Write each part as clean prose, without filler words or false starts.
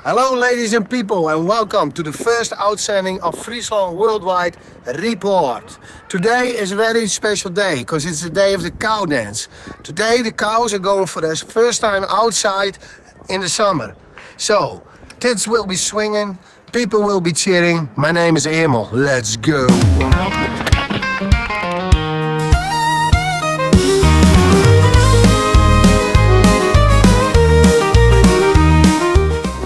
Hello ladies and people, and welcome to the first outstanding of Fryslân Worldwide Report. Today is a very special day because it's the day of the Cowdance. Today the cows are going for their first time outside in the summer. So, tits will be swinging, people will be cheering. My name is Emil, let's go!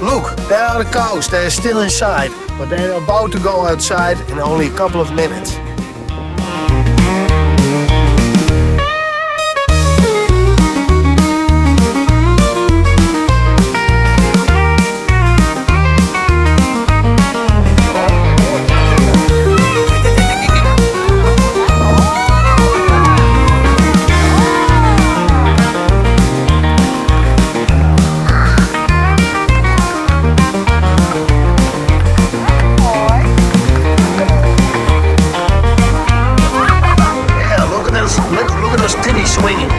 Look, there are the cows, they're still inside, but they're about to go outside in only a couple of minutes. Look at those titties swinging.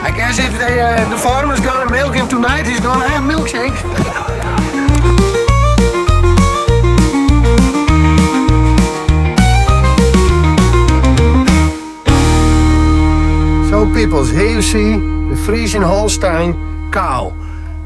I guess if the farmer's gonna milk him tonight, he's gonna have milkshake. So peoples, here you see the Friesian Holstein cow.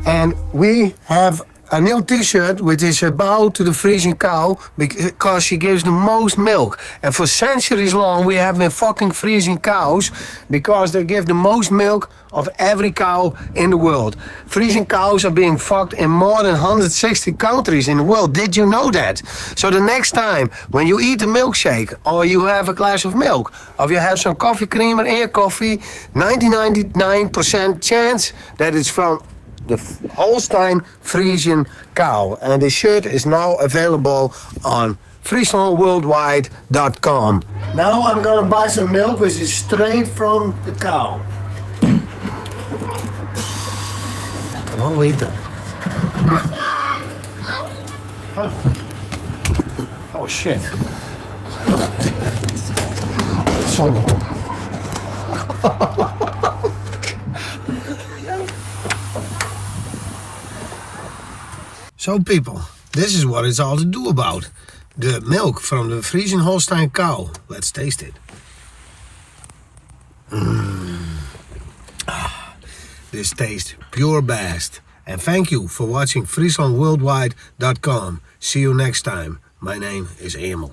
And we have a new T-shirt which is about to the Friesian cow because she gives the most milk. And for centuries long we have been fucking Friesian cows because they give the most milk of every cow in the world. Friesian cows are being fucked in more than 160 countries in the world. Did you know that? So the next time when you eat a milkshake or you have a glass of milk or you have some coffee creamer in your coffee, 99% chance that it's from the Holstein Friesian cow, and the shirt is now available on FryslânWorldwide.com. Now I'm gonna buy some milk which is straight from the cow. Come on, wait there. Oh shit. So people, this is what it's all to do about. The milk from the Friesian Holstein cow. Let's taste it. This tastes pure best. And thank you for watching FryslânWorldwide.com. See you next time. My name is Emil.